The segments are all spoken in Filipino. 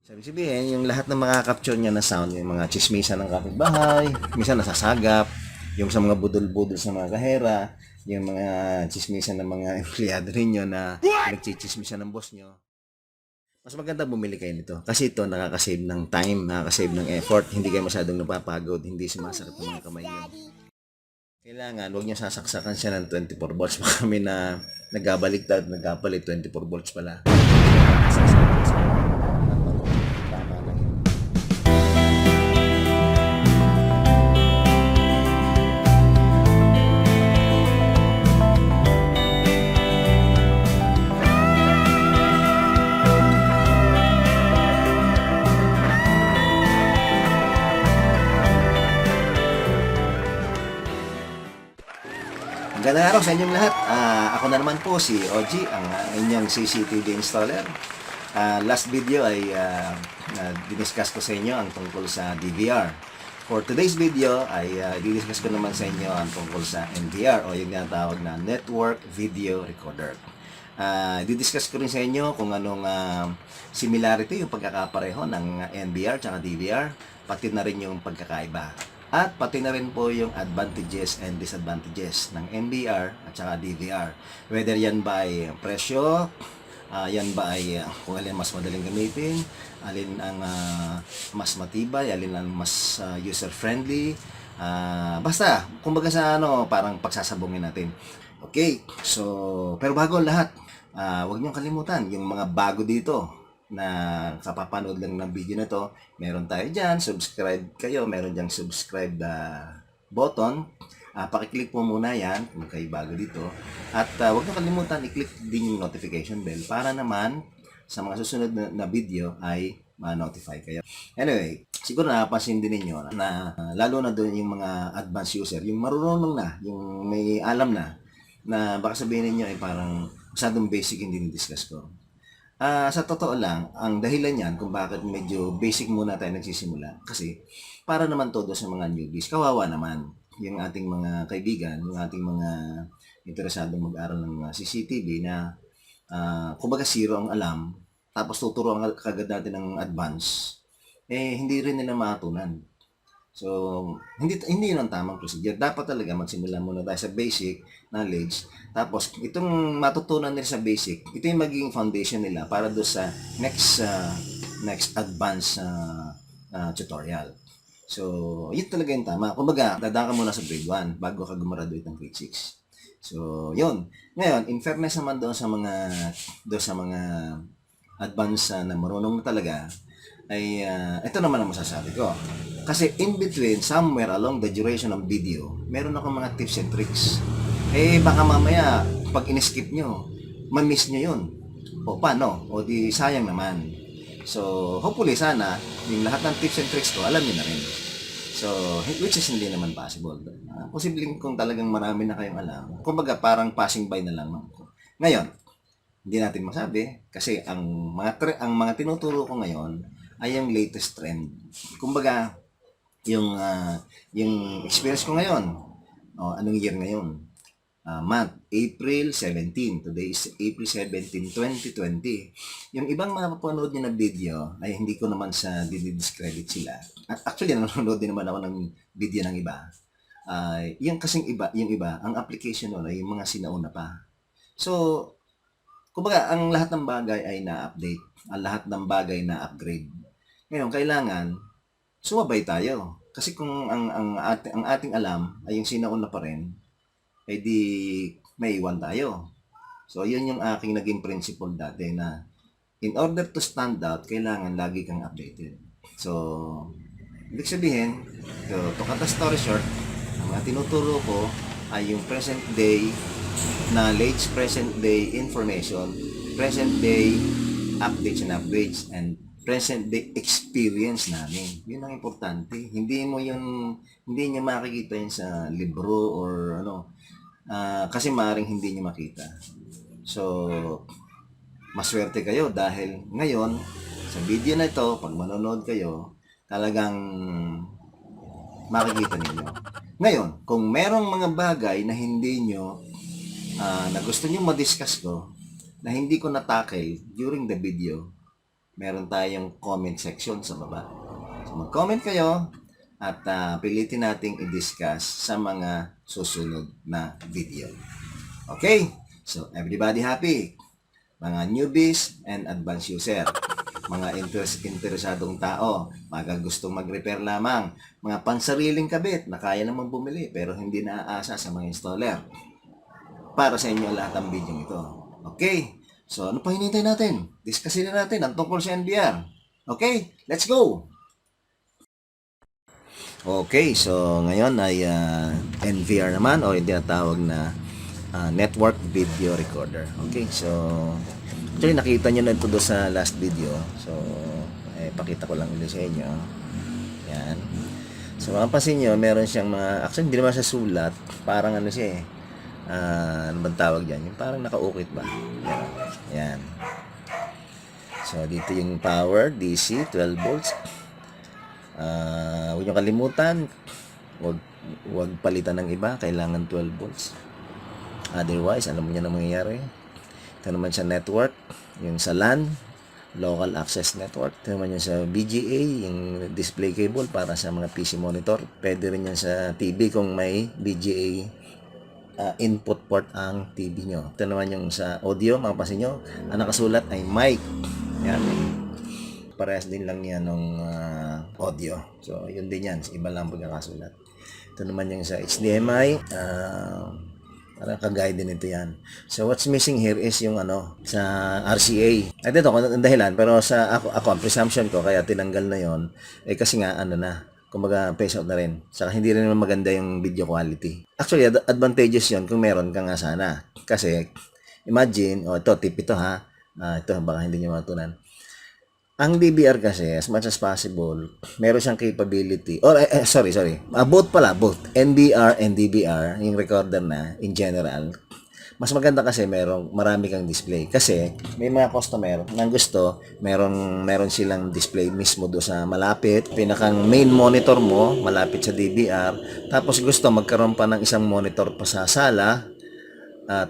Sabi sabihin, yung lahat ng makaka-capture niya na sound, yung mga chismisan ng kapitbahay, minsan nasasagap, yung sa mga budol-budol sa mga kahera, yung mga chismisan ng mga empleyado ninyo na nagchichismisan ng boss nyo. Mas maganda bumili kayo nito. Kasi ito nakaka-save ng time, nakaka-save ng effort, hindi kayo masyadong napapagod, hindi sumasakit ang mga kamay nyo. Kailangan, huwag nyo sasaksakan siya ng 24 volts. Baka kami na nagkabaliktad, nagkapalit 24 volts pala. Tama na yun. Magandang araw sa inyong lahat. Ako na naman po si OG, ang inyong CCTV installer. Last video ay diniscuss ko sa inyo ang tungkol sa DVR. For today's video ay didiscuss ko naman sa inyo ang tungkol sa NVR o yung tinatawag na Network Video Recorder. Didiscuss ko rin sa inyo kung anong similarity yung pagkakapareho ng NVR at DVR, pati na rin yung pagkakaiba. At pati na rin po yung advantages and disadvantages ng NVR at saka DVR. Whether yan ba ay presyo, yan ba ay kung alin mas madaling gamitin, alin ang mas matibay, alin ang mas user-friendly. Basta, kumbaga sa parang pagsasabungin natin. Okay, so, pero bago ang lahat, huwag niyong kalimutan, yung mga bago dito, na kapapanood lang ng video na to, meron tayo dyan, subscribe kayo, meron dyan subscribe button. Pakiclick po muna yan kung kayo bago dito. At huwag niyo kalimutan, i-click din yung notification bell para naman sa mga susunod na video ay ma-notify kayo. Anyway, siguro napapansin din ninyo na lalo na doon yung mga advanced user, yung marunong na, yung may alam na baka sabihin ninyo ay parang masyadong basic hindi ni-discuss ko. Sa totoo lang, ang dahilan niyan kung bakit medyo basic muna tayo nagsisimula. Kasi para naman todo sa mga newbies, kawawa naman yung ating mga kaibigan, yung ating mga interesadong mag-aral ng CCTV na kumbaga zero ang alam, tapos tuturuan kagad natin ng advance, hindi rin nila matutunan. So, hindi yun ang tamang procedure. Dapat talaga magsimula muna tayo sa basic knowledge. Tapos, itong matutunan nila sa basic, ito yung magiging foundation nila para do sa next advanced tutorial. So, yun talaga yung tama. Kumbaga, dadaan ka muna sa grade 1 bago ka gumraduate ng grade 6. So, yun. Ngayon, in fairness naman doon sa mga advanced na marunong na talaga, ay ito naman ang masasabi ko. Kasi in between, somewhere along the duration ng video, meron akong mga tips and tricks. Baka mamaya, pag in-skip nyo, ma-miss nyo yun. O paano? O di sayang naman. So, hopefully sana, yung lahat ng tips and tricks ko, alam nyo na rin. So, which is hindi naman possible. Posibleng kung talagang marami na kayong alam. Kumbaga, parang passing by na lang. Ngayon, hindi natin masabi kasi ang mga tinuturo ko ngayon ay yung latest trend. Kumbaga, yung experience ko ngayon, anong year ngayon? Month, April 17. Today is April 17, 2020. Yung ibang mga mapapanood nyo na video ay hindi ko naman sa dinidiscredit sila. At actually, nanonood din naman ako ng video ng iba. Yung kasing yung iba, ang application nun ay yung mga sinauna pa. So, kumbaga, ang lahat ng bagay ay na-update. Ang lahat ng bagay na-upgrade. Ngayon, kailangan sumabay tayo. Kasi kung ang ating alam ay yung sinauna pa rin, di may iwan tayo. So, yun yung aking naging principle dati na in order to stand out, kailangan lagi kang updated. So, ibig sabihin, to cut the story short, ang mga tinuturo ko ay yung present day knowledge, present day information, present day updates and upgrades, and present day experience namin. Yun ang importante. Hindi niya makikita yun sa libro or kasi maaaring hindi niya makita. So, maswerte kayo dahil ngayon, sa video na ito, pag manonood kayo, talagang makikita ninyo. Ngayon, kung merong mga bagay na hindi nyo, na gusto nyo ma-discuss ko, na hindi ko na-tackle during the video, meron tayong comment section sa baba. So mag-comment kayo at pilitin nating i-discuss sa mga susunod na video. Okay? So everybody happy? Mga newbies and advanced user, mga interesadong tao, mga gustong mag-repair lamang, mga pansariling kabit na kaya namang bumili pero hindi naaasa sa mga installer. Para sa inyo lahat ang video ito. Okay? So, ano pa hinintay natin? Discussin na natin ang tungkol sa NBR. Okay? Let's go! Okay, so ngayon ay NVR naman o yung tinatawag na Network Video Recorder. Okay, so actually nakita nyo na ito doon sa last video. So, pakita ko lang ulit sa inyo. Yan. So, mapapansin nyo, meron siyang mga, actually hindi naman siya sulat. Parang ano siya eh. Ano bang tawag dyan? Yung parang nakaukit ba? Yan. Yan. So, dito yung power, DC, 12 volts. Huwag nyo kalimutan, huwag palitan ng iba, kailangan 12 volts. Otherwise, alam mo nyo na mangyayari. Ito naman sa network, yung sa LAN, Local Access Network. Ito naman yung sa BGA, yung display cable para sa mga PC monitor. Pwede rin yan sa TV kung may BGA input port ang TV nyo. Ito naman yung sa audio, mapapansin nyo, ang nakasulat ay mic. Yan. Parehas din lang yan ng audio. So, yun din yan. Iba lang pagkakasulat. Ito naman yung sa HDMI. Parang kagaya din ito yan. So, what's missing here is yung sa RCA. At ito, ang dahilan. Pero sa ako ang presumption ko, kaya tinanggal na yon kasi nga, kumbaga, face out na rin. Saka hindi rin naman maganda yung video quality. Actually, advantageous yon kung meron ka nga sana. Kasi, imagine, ito, tip ito ha. Ito, baka hindi nyo matunan. Ang DVR kasi, as much as possible, meron siyang capability, both. NVR and DVR, yung recorder na, in general, mas maganda kasi marami kang display. Kasi, may mga customer nang gusto, meron silang display mismo do sa malapit, pinakang main monitor mo, malapit sa DVR, tapos gusto magkaroon pa ng isang monitor pa sa sala,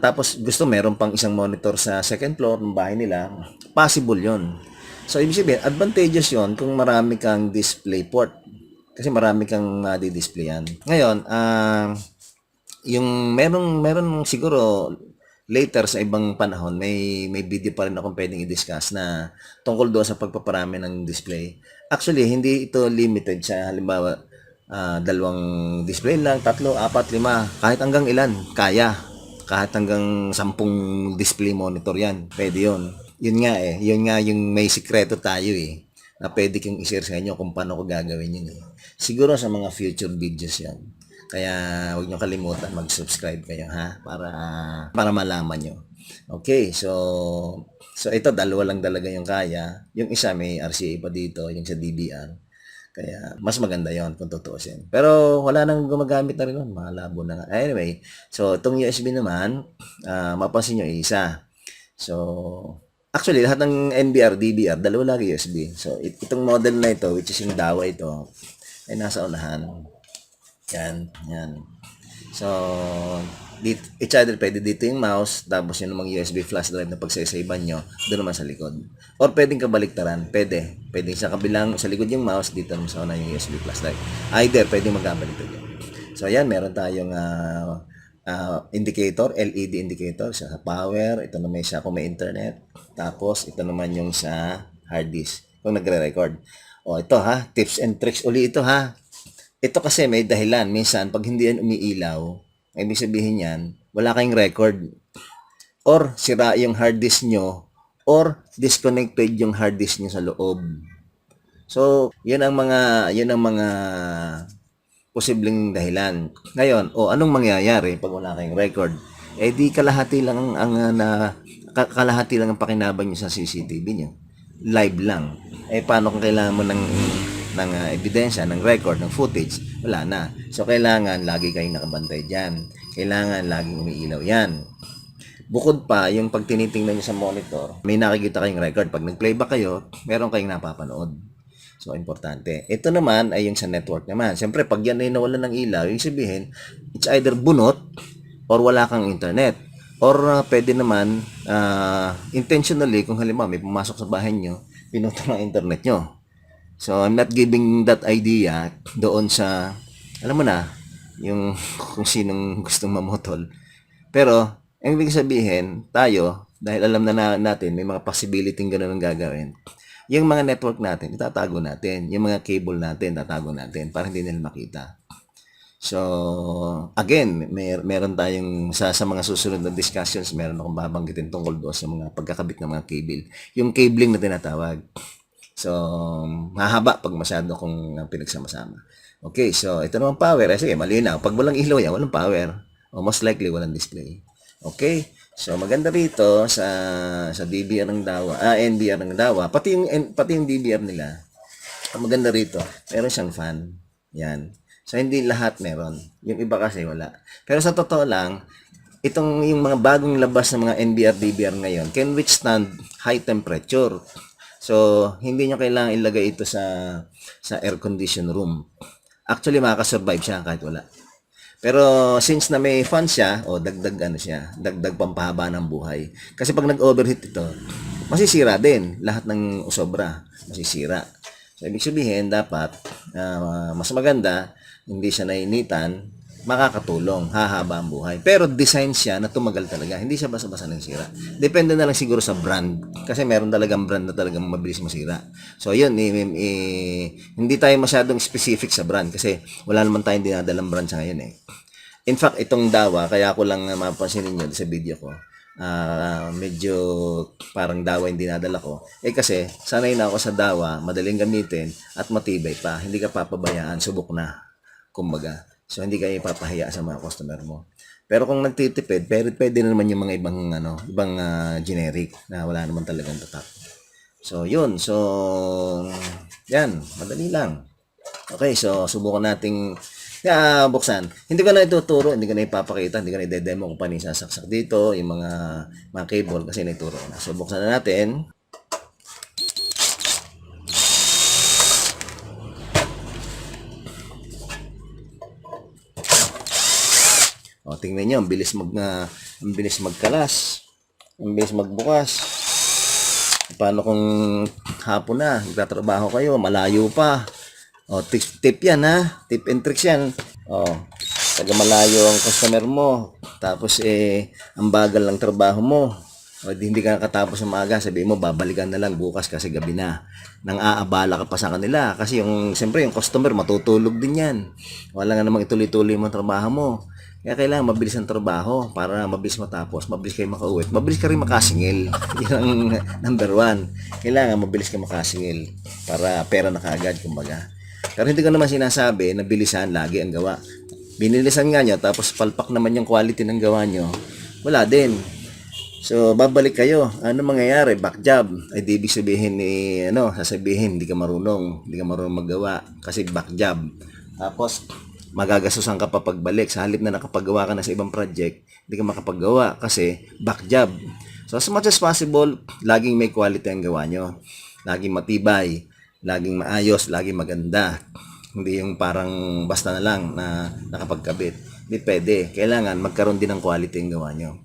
tapos gusto meron pang isang monitor sa second floor ng bahay nila, possible yon. So, ibig sabihin, advantageous yon kung marami kang display port. Kasi marami kang di-displayan. Ngayon, yung meron siguro later sa ibang panahon, may video pa rin akong pwedeng i-discuss na tungkol doon sa pagpaparami ng display. Actually, hindi ito limited sa halimbawa, 2 display lang, 3, 4, 5, kahit hanggang ilan, kaya. Kahit hanggang 10 display monitor yan, pwede yun. Yun nga yung may sikreto tayo na pwede kong i-share sa inyo kung paano ko gagawin yun Siguro sa mga future videos yan. Kaya huwag nyo kalimutan mag-subscribe kayo para malaman nyo. Okay, so ito 2 lang talaga yung kaya. Yung isa may RCA pa dito, yung sa DVR. Kaya mas maganda yon kung tutuusin. Pero wala nang gumagamit na rin nun, malabo na nga. Anyway, so itong USB naman, mapansin nyo isa. So, actually, lahat ng NVR, DVR, 2 lagi USB. So, itong model na ito, which is yung Dawa ito, ay nasa unahan. Yan. So, each other, pwede dito yung mouse, tapos yung mga USB flash drive na pagsasaban nyo, doon naman sa likod. Or pwedeng kabaliktaran, pwede sa kabilang, sa likod yung mouse, dito naman sa una yung USB flash drive. Either, pwedeng magkabaliktad yun. So, yan, meron tayong indicator, LED indicator sa power. Ito naman siya kung may internet. Tapos, ito naman yung sa hard disk kung nagre-record. Ito tips and tricks uli ito Ito kasi may dahilan. Minsan, pag hindi yan umiilaw, ibig sabihin yan, wala kayong record. Or, sira yung hard disk nyo. Or, disconnected yung hard disk nyo sa loob. So, yun ang mga posibleng dahilan. Ngayon, anong mangyayari pag wala kayong record? Di kalahati lang kalahati lang ang pakinabang nyo sa CCTV nyo. Live lang. Paano kung kailangan mo ng ebidensya, ng record, ng footage? Wala na. So, kailangan lagi kayong nakabantay dyan. Kailangan laging umiilaw yan. Bukod pa, yung pag tinitingnan nyo sa monitor, may nakikita kayong record. Pag nag-playback kayo, meron kayong napapanood. So, importante. Ito naman ay yung sa network naman. Siyempre, pag yan ay nawalan ng ilaw, yung sabihin, it's either bunot or wala kang internet. Or pwede naman, intentionally, kung halimbawa may pumasok sa bahay nyo, pinutol ang internet nyo. So, I'm not giving that idea doon sa, alam mo na, yung kung sinong gustong mamutol. Pero, ang ibig sabihin, tayo, dahil alam na natin, may mga possibility ganun ang gagawin. Yung mga network natin, itatago natin. Yung mga cable natin, tatago natin para hindi nila makita. So, again, meron tayong sa mga susunod na discussions, meron akong babanggitin tungkol doon sa mga pagkakabit ng mga cable. Yung cabling na tinatawag. So, mahaba pag masyado kung pinagsama-sama. Okay, so ito naman power. Sige, malinaw. Pag walang ilaw yan, walang power. O most likely, walang display. Okay, so maganda rito sa DVR ng Dawa, NVR ng Dawa, pati yung DVR nila. Ang maganda rito, meron siyang fan. Yan. So, hindi lahat meron. Yung iba kasi wala. Pero sa totoo lang, yung mga bagong labas ng mga NVR, DVR ngayon can withstand high temperature. So, hindi nyo kailangan ilagay ito sa air condition room. Actually, makakasurvive siya kahit wala. Pero since na may fan siya, dagdag dagdag pampahaba ng buhay. Kasi pag nag-overheat ito, masisira din. Lahat ng sobra, masisira. So, ibig sabihin, dapat, mas maganda, hindi siya nainitan, makakatulong, hahaba ang buhay. Pero design siya na tumagal talaga. Hindi siya basta-basta nang sira. Depende na lang siguro sa brand. Kasi meron talagang brand na talagang mabilis masira. So, yun, hindi tayo masyadong specific sa brand kasi wala naman tayong dinadalang brand sa ngayon eh. In fact, itong Dawa, kaya ko lang mapansin ninyo sa video ko, medyo parang Dawa yung dinadala ko. Kasi sanay na ako sa Dawa, madaling gamitin at matibay pa. Hindi ka papabayaan, subok na. Kumbaga. So, hindi kayo ipapahiya sa mga customer mo. Pero kung nagtitipid, pwede na naman yung mga ibang generic na wala naman talagang tatak. So, yun. So, yan. Madali lang. Okay, so subukan nating buksan. Hindi ko na ituturo, hindi ko na ipapakita, hindi ko na i-demo kung paano sasaksak dito, yung mga cable kasi naituro na. So, buksan na natin. Tingnan niyo, ang bilis magkalas. Ang bilis magbukas. Paano kung hapon na, nagtatrabaho kayo, malayo pa. Tip yan ha. Tip and tricks yan. Taga malayo ang customer mo. Tapos ang bagal ng trabaho mo. Hindi ka nakatapos sa maaga, sabihin mo, babalikan na lang bukas kasi gabi na. Nang aabala ka pa sa kanila. Kasi siyempre, yung customer, matutulog din yan. Wala nga namang ituloy-tuloy mo ang trabaho mo. Kaya kailangan mabilis ang trabaho para mabilis matapos, mabilis kayo makauwi. Mabilis ka rin makasingil. Yan ang number one. Kailangan mabilis ka makasingil para pera na kaagad, kumbaga. Pero hindi ko naman sinasabi na bilisan lagi ang gawa. Binilisan nga nyo, tapos palpak naman yung quality ng gawa nyo. Wala din. So, babalik kayo. Ano mangyayari? Back job. Ay, di ibig sabihin sasabihin, hindi ka marunong maggawa kasi back job. Tapos, magagastusan ka pa pagbalik. Sa halip na nakapagawa ka na sa ibang project, hindi ka makapagawa kasi back job. So, as much as possible, laging may quality ang gawa nyo. Laging matibay, laging maayos, laging maganda. Hindi yung parang basta na lang na nakapagkabit. Hindi pwede. Kailangan magkaroon din ng quality ang gawa nyo.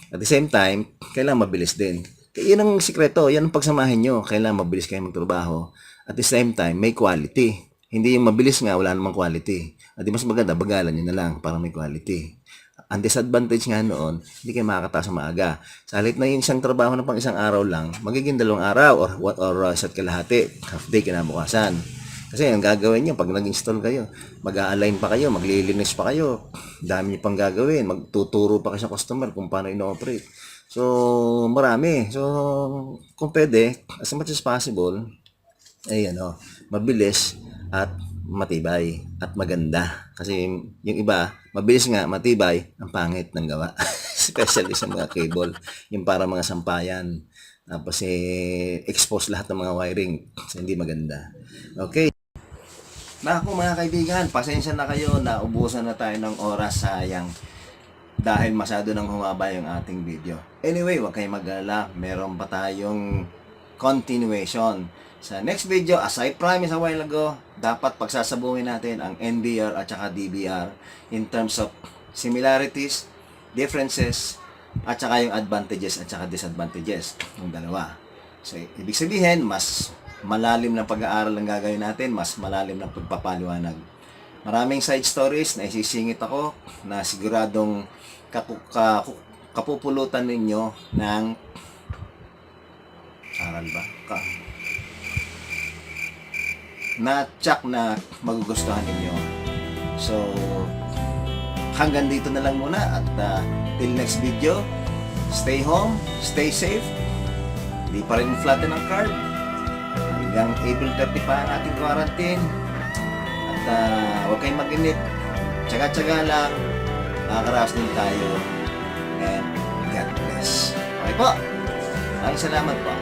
At the same time, kailangan mabilis din. Kaya yun ang sikreto, yan ang pagsamahin nyo. Kailangan mabilis kayo magtrabaho. At the same time, may quality. Hindi yung mabilis nga, wala namang quality. At di mas maganda, bagalan nyo na lang para may quality. Ang disadvantage nga noon, hindi kayo makakataas sa maaga. Sa halip na yung isang trabaho na pang isang araw lang, magiging 2 araw or isa't kalahati, half day kinabukasan. Kasi ang gagawin nyo, pag nag-install kayo, mag-a-align pa kayo, maglilinis pa kayo, dami nyo pang gagawin, magtuturo pa kayo sa customer kung paano ino-operate. So, marami. So, kung pwede, as much as possible, mabilis at matibay at maganda. Kasi yung iba, mabilis nga, matibay, ang pangit ng gawa. Especially sa mga cable, yung para mga sampayan. Tapos expose lahat ng mga wiring. So, hindi maganda. Okay. Naku mga kaibigan, pasensya na kayo na ubusan na tayo ng oras, sayang. Dahil masyado nang humaba yung ating video. Anyway, huwag kayong mag-alala. Meron pa tayong continuation. Sa next video, as I promised a while ago, dapat pagsasabuhin natin ang NVR at saka DVR in terms of similarities, differences, at saka yung advantages at saka disadvantages ng dalawa. So, ibig sabihin, mas malalim na pag-aaral ang gagawin natin, mas malalim na pagpapaliwanag. Maraming side stories na isisingit ako na siguradong kapupulutan ninyo ng aral ba? Na tsak na magugustuhan ninyo. So, hanggang dito na lang muna at till next video, stay home, stay safe, hindi pa rin flatten ang card, hanggang April 30 pa ang ating quarantine, at huwag kayong mag-inip, tsaga-tsaga lang, makakaraos din tayo, and God bless. Okay po, maraming salamat po.